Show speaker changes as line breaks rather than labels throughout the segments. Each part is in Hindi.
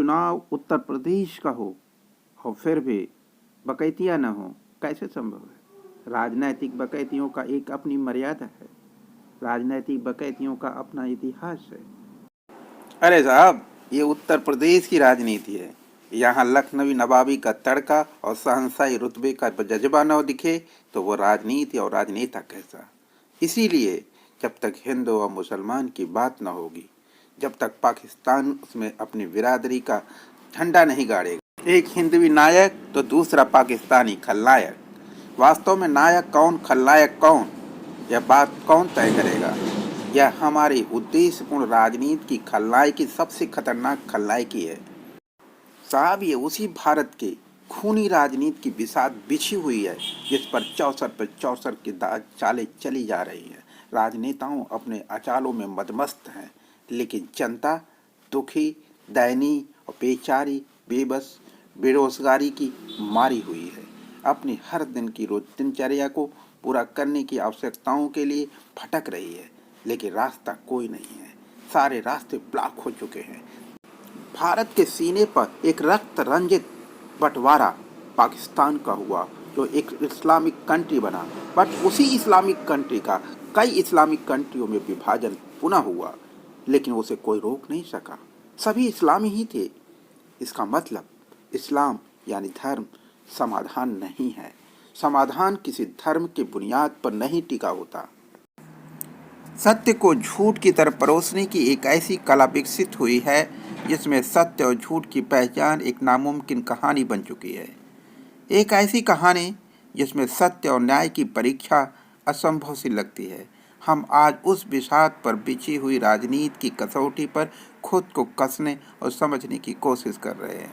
चुनाव उत्तर प्रदेश का हो और फिर भी बकैतियाँ न हो, कैसे संभव है? राजनैतिक बकैतियों का एक अपनी मर्यादा है, राजनैतिक बकैतियों का अपना इतिहास है। अरे साहब, ये उत्तर प्रदेश की राजनीति है। यहाँ लखनवी नवाबी का तड़का और शहंशाही रुतबे का जज्बा न दिखे तो वो राजनीति और राजनेता कैसा? इसीलिए जब तक हिंदू और मुसलमान की बात न होगी, जब तक पाकिस्तान उसमें अपनी बिरादरी का झंडा नहीं गाड़ेगा, एक हिंदवी नायक तो दूसरा पाकिस्तानी खलनायक, वास्तव में नायक कौन खलनायक कौन, यह बात कौन तय करेगा? यह हमारी उद्देश्यपूर्ण राजनीति की खलनायकी सबसे खतरनाक खलनायकी है साहब। ये उसी भारत के खूनी राजनीति की बिसात बिछी हुई है जिस पर चौसर पर चौसर की चालें चली जा रही हैं। राजनेताओं अपने अचालों में मदमस्त हैं, लेकिन जनता दुखी, दयनीय और बेचारी, बेबस, बेरोजगारी की मारी हुई है। अपनी हर दिन की रोज दिनचर्या को पूरा करने की आवश्यकताओं के लिए भटक रही है, लेकिन रास्ता कोई नहीं है। सारे रास्ते ब्लॉक हो चुके हैं। भारत के सीने पर एक रक्त रंजित बंटवारा पाकिस्तान का हुआ, जो एक इस्लामिक कंट्री बना, बट उसी इस्लामिक कंट्री का कई इस्लामिक कंट्रियों में विभाजन पुनः हुआ, लेकिन उसे कोई रोक नहीं सका। सभी इस्लामी ही थे। इसका मतलब इस्लाम यानी धर्म समाधान नहीं है। समाधान किसी धर्म की बुनियाद पर नहीं टिका होता। सत्य को झूठ की तरफ परोसने की एक ऐसी कला विकसित हुई है जिसमें सत्य और झूठ की पहचान एक नामुमकिन कहानी बन चुकी है। एक ऐसी कहानी जिसमें सत्य और न्याय की परीक्षा असंभव सी लगती है। हम आज उस बिसात पर बिछी हुई राजनीति की कसौटी पर खुद को कसने और समझने की कोशिश कर रहे हैं।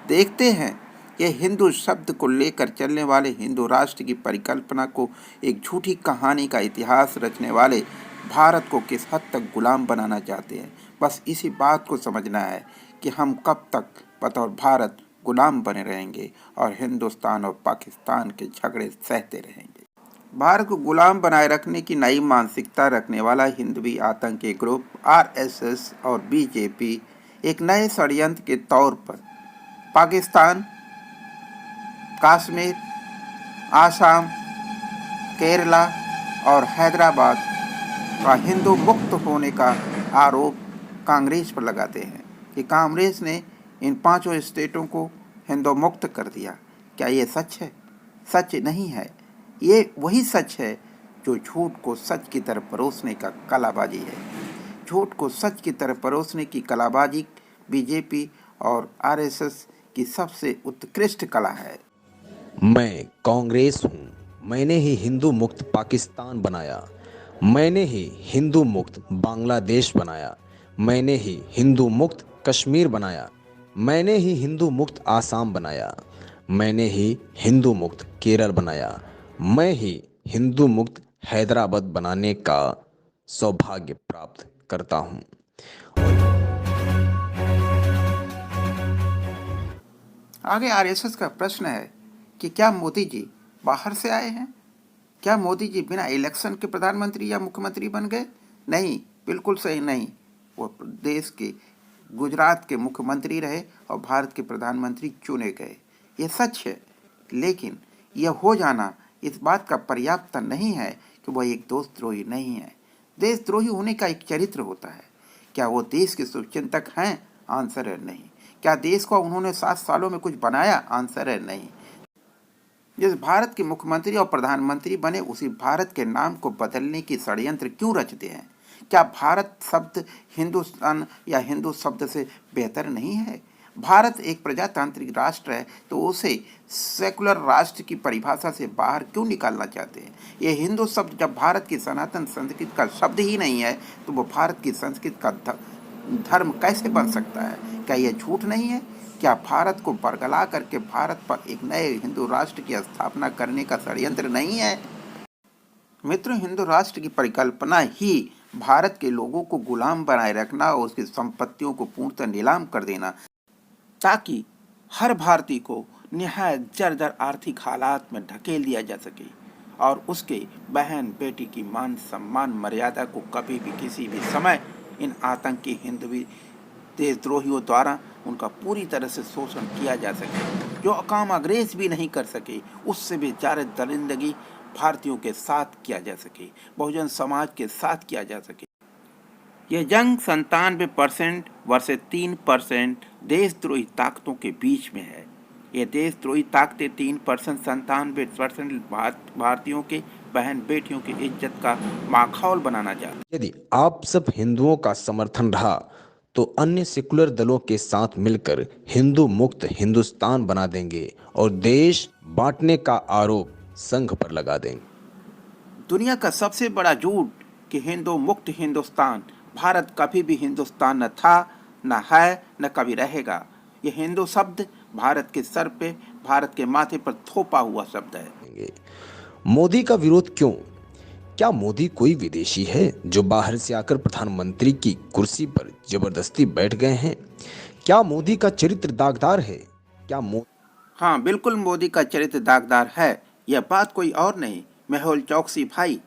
देखते हैं कि हिंदू शब्द को लेकर चलने वाले हिंदू राष्ट्र की परिकल्पना को एक झूठी कहानी का इतिहास रचने वाले भारत को किस हद तक गुलाम बनाना चाहते हैं। बस इसी बात को समझना है कि हम कब तक बतौर भारत गुलाम बने रहेंगे और हिंदुस्तान और पाकिस्तान के झगड़े सहते रहेंगे। भारत को गुलाम बनाए रखने की नई मानसिकता रखने वाला हिंदवी आतंकी ग्रुप आरएसएस और बीजेपी एक नए षड्यंत्र के तौर पर पाकिस्तान, कश्मीर, आसाम, केरला और हैदराबाद का हिंदू मुक्त होने का आरोप कांग्रेस पर लगाते हैं कि कांग्रेस ने इन 5 स्टेटों को हिंदू मुक्त कर दिया। क्या ये सच है? सच नहीं है। ये वही सच है जो झूठ को सच की तरफ परोसने का कलाबाजी है। झूठ को सच की तरफ परोसने की कलाबाजी बीजेपी और आरएसएस की सबसे उत्कृष्ट कला है।
मैं कांग्रेस हूँ। मैंने ही हिंदू मुक्त पाकिस्तान बनाया। मैंने ही हिंदू मुक्त बांग्लादेश बनाया। मैंने ही हिंदू मुक्त कश्मीर बनाया। मैंने ही हिंदू मुक्त आसाम बनाया। मैंने ही हिंदू मुक्त केरल बनाया। मैं ही हिंदू मुक्त हैदराबाद बनाने का सौभाग्य प्राप्त करता हूँ।
आगे आरएसएस का प्रश्न है कि क्या मोदी जी बाहर से आए हैं? क्या मोदी जी बिना इलेक्शन के प्रधानमंत्री या मुख्यमंत्री बन गए? नहीं, बिल्कुल सही नहीं। वो देश के गुजरात के मुख्यमंत्री रहे और भारत के प्रधानमंत्री चुने गए, ये सच है। लेकिन यह हो जाना इस बात का पर्याप्त नहीं है कि वह एक देशद्रोही नहीं है। देशद्रोही होने का एक चरित्र होता है। क्या वो देश के शुभचिंतक हैं? आंसर है नहीं। क्या देश को उन्होंने 7 सालों में कुछ बनाया? आंसर है नहीं। जिस भारत के मुख्यमंत्री और प्रधानमंत्री बने उसी भारत के नाम को बदलने की षड्यंत्र क्यों रचते हैं? क्या भारत शब्द हिंदुस्तान या हिंदू शब्द से बेहतर नहीं है? भारत एक प्रजातांत्रिक राष्ट्र है तो उसे सेकुलर राष्ट्र की परिभाषा से बाहर क्यों निकालना चाहते हैं? ये हिंदू शब्द जब भारत की सनातन संस्कृति का शब्द ही नहीं है तो वो भारत की संस्कृति का धर्म कैसे बन सकता है? क्या यह झूठ नहीं है? क्या भारत को बरगला करके भारत पर एक नए हिंदू राष्ट्र की स्थापना करने का षड्यंत्र नहीं है? मित्रों, हिंदू राष्ट्र की परिकल्पना ही भारत के लोगों को गुलाम बनाए रखना और उसकी संपत्तियों को पूर्णतः नीलाम कर देना, ताकि हर भारतीय को निहायत जर्जर आर्थिक हालात में ढकेल दिया जा सके और उसके बहन बेटी की मान सम्मान मर्यादा को कभी भी किसी भी समय इन आतंकी हिंदवी देशद्रोहियों द्वारा उनका पूरी तरह से शोषण किया जा सके, जो काम अंग्रेज भी नहीं कर सके उससे भी ज़्यादा दरिंदगी भारतीयों के साथ किया जा सके, बहुजन समाज के साथ किया जा सके। यह जंग 97% वर्सेस 3% देशद्रोही ताकतों के बीच में है। ये देशद्रोही ताकतें 3% 97% भारतीयों के बहन बेटियों की इज्जत का माखौल बनाना चाहते।
यदि आप सब हिंदुओं का समर्थन रहा तो अन्य सेकुलर दलों के साथ मिलकर हिंदू मुक्त हिंदुस्तान बना देंगे और देश बांटने का आरोप संघ पर लगा देंगे।
दुनिया का सबसे बड़ा झूठ कि हिंदू मुक्त हिंदुस्तान, भारत कभी भी हिंदुस्तान न था, न है, न कभी रहेगा। यह हिंदू शब्द भारत के सर पे, भारत के माथे पर थोपा हुआ शब्द है।
मोदी का विरोध क्यों? क्या मोदी कोई विदेशी है जो बाहर से आकर प्रधानमंत्री की कुर्सी पर जबरदस्ती बैठ गए हैं? क्या मोदी का चरित्र दागदार है? क्या
हाँ, बिल्कुल मोदी का चरित्र दागदार है। यह बात कोई और नहीं, मेहुल चौकसी भाई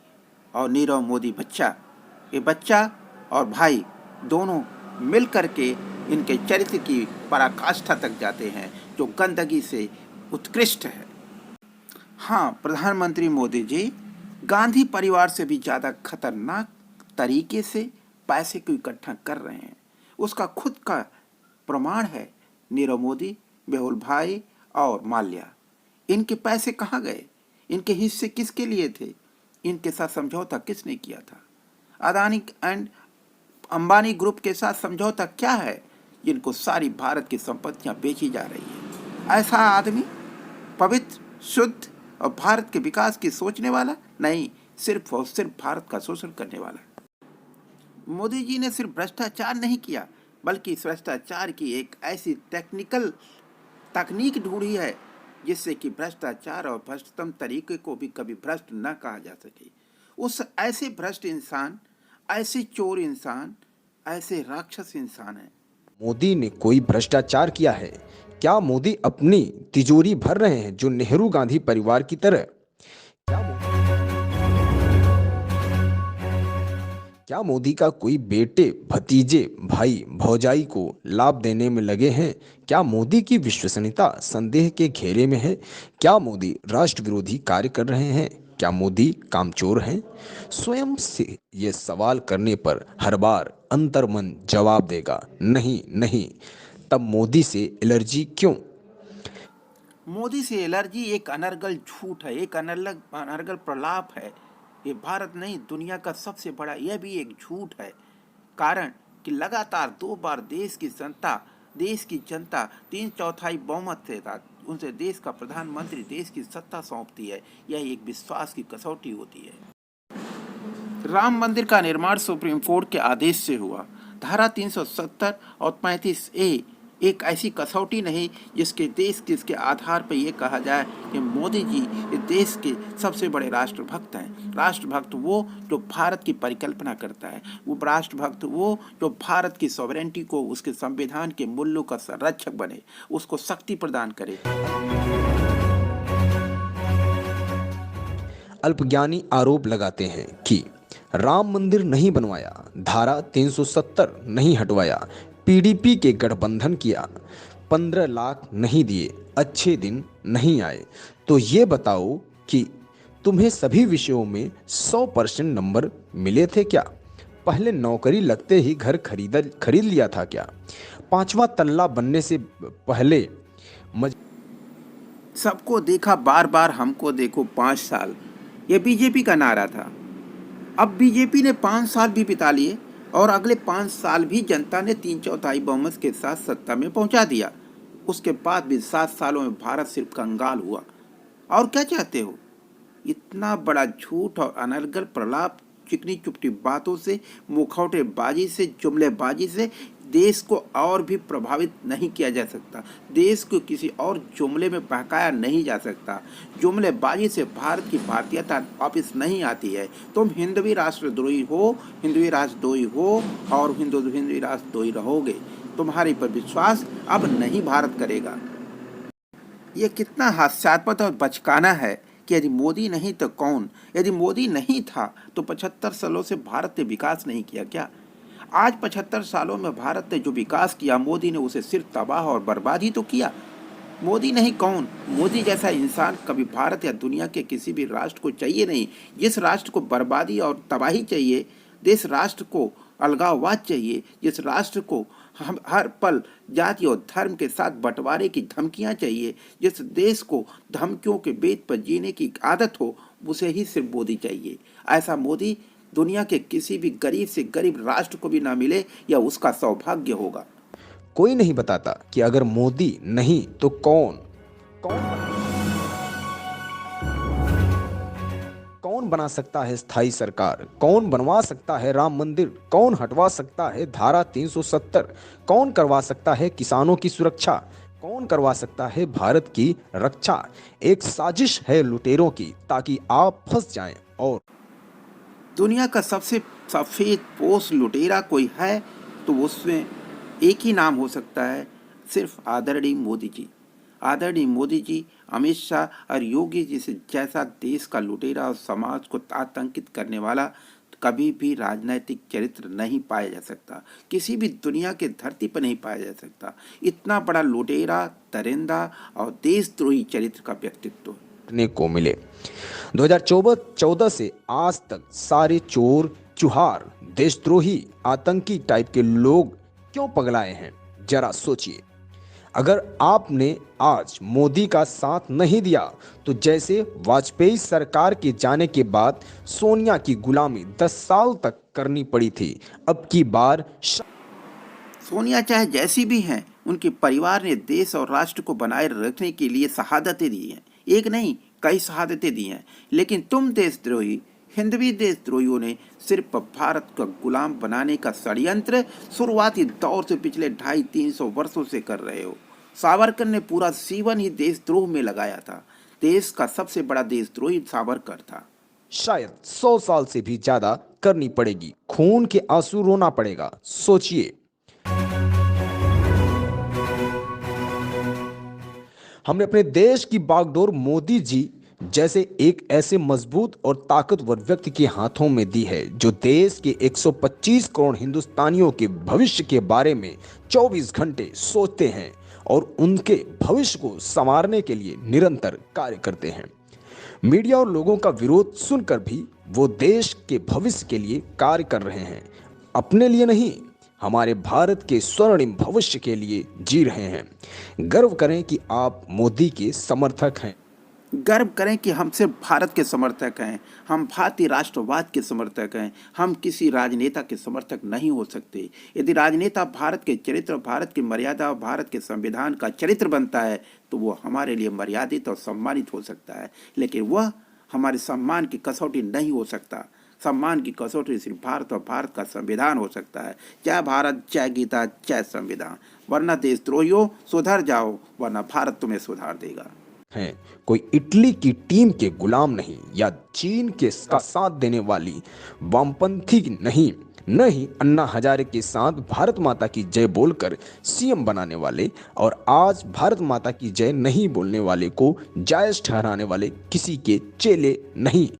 और नीरव मोदी बच्चा। ये बच्चा और भाई दोनों मिल करके इनके चरित्र की पराकाष्ठा तक जाते हैं, जो गंदगी से उत्कृष्ट है। हाँ, प्रधानमंत्री मोदी जी गांधी परिवार से भी ज़्यादा खतरनाक तरीके से पैसे को इकट्ठा कर रहे हैं। उसका खुद का प्रमाण है नीरव मोदी, मेहुल भाई और माल्या। इनके पैसे कहाँ गए? इनके हिस्से किसके लिए थे? इनके साथ समझौता किसने किया था? अदानी एंड अंबानी ग्रुप के साथ समझौता क्या है जिनको सारी भारत की संपत्तियां बेची जा रही है? ऐसा आदमी पवित्र, शुद्ध और भारत के विकास की सोचने वाला नहीं, सिर्फ और सिर्फ भारत का शोषण करने वाला। मोदी जी ने सिर्फ भ्रष्टाचार नहीं किया, बल्कि इस भ्रष्टाचार की एक ऐसी तकनीक ढूंढी है जिससे कि भ्रष्टाचार और भ्रष्टतम तरीके को भी कभी भ्रष्ट न कहा जा सके। उस ऐसे भ्रष्ट इंसान, ऐसे चोर इंसान, ऐसे राक्षस इंसान है।
मोदी ने कोई भ्रष्टाचार किया है? क्या मोदी अपनी तिजोरी भर रहे हैं जो नेहरू गांधी परिवार की तरह? क्या मोदी का कोई बेटे, भतीजे, भाई, भौजाई को लाभ देने में लगे हैं? क्या मोदी की विश्वसनीयता संदेह के घेरे में है? क्या मोदी राष्ट्र विरोधी कार्य कर रहे हैं? क्या मोदी कामचोर हैं? स्वयं से ये सवाल करने पर हर बार अंतर्मन जवाब देगा, नहीं नहीं। तब मोदी से एलर्जी क्यों?
मोदी से एलर्जी एक अनर्गल झूठ है, एक अनर्गल प्रलाप है। ये भारत नहीं, दुनिया का सबसे बड़ा यह भी एक झूठ है। कारण कि लगातार 2 बार देश की जनता 3/4 बहुमत से था उनसे देश का प्रधानमंत्री, देश की सत्ता सौंपती है। यह एक विश्वास की कसौटी होती है। राम मंदिर का निर्माण सुप्रीम कोर्ट के आदेश से हुआ। धारा 370 और 35A एक ऐसी कसौटी नहीं जिसके आधार पर यह कहा जाए कि मोदी जी इस देश के सबसे बड़े राष्ट्रभक्त हैं। राष्ट्रभक्त वो जो भारत की परिकल्पना करता है, वो राष्ट्रभक्त वो जो भारत की सॉवरेंटी को, उसके संविधान के मूल्यों का संरक्षक बने, उसको शक्ति प्रदान करे।
अल्पज्ञानी आरोप लगाते हैं कि राम मंदिर नहीं बनवाया, धारा 370 नहीं हटवाया, पीडीपी के गठबंधन किया, 15 लाख नहीं दिए, अच्छे दिन नहीं आए। तो ये बताओ कि तुम्हें सभी विषयों में 100% नंबर मिले थे क्या? पहले नौकरी लगते ही घर खरीद लिया था क्या? 5वां तल्ला बनने से पहले
सबको देखा बार बार हमको देखो 5 साल, ये बीजेपी का नारा था। अब बीजेपी ने 5 साल भी बिता लिए और अगले 5 साल भी जनता ने 3/4 बहुमत के साथ सत्ता में पहुंचा दिया। उसके बाद भी 7 सालों में भारत सिर्फ कंगाल हुआ। और क्या चाहते हो? इतना बड़ा झूठ और अनर्गल प्रलाप, चिकनी चुपटी बातों से, मुखौटेबाजी से, जुमलेबाजी से देश को और भी प्रभावित नहीं किया जा सकता। देश को किसी और जुमले में बहकाया नहीं जा सकता। जुमलेबाजी से भारत की भारतीयता वापस नहीं आती है। तुम हिंदवी राष्ट्रद्रोही हो, हिंदवी राष्ट्रद्रोही हो और हिंदवी राष्ट्रद्रोही रहोगे। तुम्हारे पर विश्वास अब नहीं भारत करेगा। ये कितना हास्यास्पद और बचकाना है कि यदि मोदी नहीं तो कौन? यदि मोदी नहीं था तो 75 सालों से भारत ने विकास नहीं किया क्या? आज 75 सालों में भारत ने जो विकास किया, मोदी ने उसे सिर्फ तबाह और बर्बाद ही तो किया। मोदी नहीं कौन? मोदी जैसा इंसान कभी भारत या दुनिया के किसी भी राष्ट्र को चाहिए नहीं। जिस राष्ट्र को बर्बादी और तबाही चाहिए, जिस राष्ट्र को अलगाववाद चाहिए, जिस राष्ट्र को हम हर पल जाति और धर्म के साथ बंटवारे की धमकियां चाहिए, जिस देश को धमकियों के बेत पर जीने की आदत हो, उसे ही सिर्फ मोदी चाहिए। ऐसा मोदी दुनिया के किसी भी गरीब से गरीब राष्ट्र को भी ना मिले, या उसका सौभाग्य होगा।
कोई नहीं बताता कि अगर मोदी नहीं तो कौन बना सकता है स्थायी सरकार, कौन बनवा सकता है राम मंदिर, कौन हटवा सकता है धारा 370, कौन करवा सकता है किसानों की सुरक्षा, कौन करवा सकता है भारत की रक्षा। एक साजिश है लुटेरों की ताकि आप फंस जाएं। और
दुनिया का सबसे सफेद पोश लुटेरा कोई है तो उसमें एक ही नाम हो सकता है, सिर्फ आदरणीय मोदी जी। आदरणीय मोदी जी, अमित शाह और योगी जी से जैसा देश का लुटेरा और समाज को आतंकित करने वाला कभी भी राजनीतिक चरित्र नहीं पाया जा सकता, किसी भी दुनिया के धरती पर नहीं पाया जा सकता। इतना बड़ा लुटेरा, दरिंदा और देशद्रोही चरित्र का व्यक्तित्व
को मिले। 2014 से आज तक सारे चोर, चुहार, देशद्रोही, आतंकी टाइप के लोग क्यों पगलाए हैं? जरा सोचिए। अगर आपने आज मोदी का साथ नहीं दिया तो जैसे वाजपेयी सरकार के जाने के बाद सोनिया की गुलामी 10 साल तक करनी पड़ी थी, अब की बार
सोनिया चाहे जैसी भी हैं, उनके परिवार ने देश और राष्ट्र को बनाए रखने के लिए शहादतें दी हैं। एक नहीं, कई शहादतें दी हैं। लेकिन तुम देशद्रोही, हिंदवी देशद्रोहियों ने सिर्फ भारत का गुलाम बनाने का षड्यंत्र शुरुआती दौर से पिछले 250-300 वर्षों से कर रहे हो। सावरकर ने पूरा जीवन ही देशद्रोह में लगाया था। देश का सबसे बड़ा देशद्रोही सावरकर था।
शायद 100 साल से भी ज्यादा करनी पड़ेगी, खून के आंसू रोना पड़ेगा। सोचिए, हमने अपने देश की बागडोर मोदी जी जैसे एक ऐसे मजबूत और ताकतवर व्यक्ति के हाथों में दी है जो देश के 125 करोड़ हिंदुस्तानियों के भविष्य के बारे में 24 घंटे सोचते हैं और उनके भविष्य को संवारने के लिए निरंतर कार्य करते हैं। मीडिया और लोगों का विरोध सुनकर भी वो देश के भविष्य के लिए कार्य कर रहे हैं। अपने लिए नहीं, हमारे भारत के स्वर्णिम भविष्य के लिए जी रहे हैं। गर्व करें कि आप मोदी के समर्थक हैं।
गर्व करें कि हम सिर्फ भारत के समर्थक हैं, हम भारतीय राष्ट्रवाद के समर्थक हैं। हम किसी राजनेता के समर्थक नहीं हो सकते। यदि राजनेता भारत के चरित्र, भारत की मर्यादा और भारत के संविधान का चरित्र बनता है तो वो हमारे लिए मर्यादित और सम्मानित हो सकता है, लेकिन वह हमारे सम्मान की कसौटी नहीं हो सकता। सम्मान की कसौटी सिर्फ भारत और भारत का संविधान हो सकता है। जय भारत, जय गीता, जय संविधान। वरना देशद्रोहियों सुधर जाओ, वरना भारत तुम्हें सुधार देगा।
हैं, कोई इटली की टीम के गुलाम नहीं या चीन के का साथ देने वाली वामपंथी नहीं, न ही अन्ना हजारे के साथ भारत माता की जय बोलकर सीएम बनाने वाले और आज भारत माता की जय नहीं बोलने वाले को जायज ठहराने वाले किसी के चेले नहीं।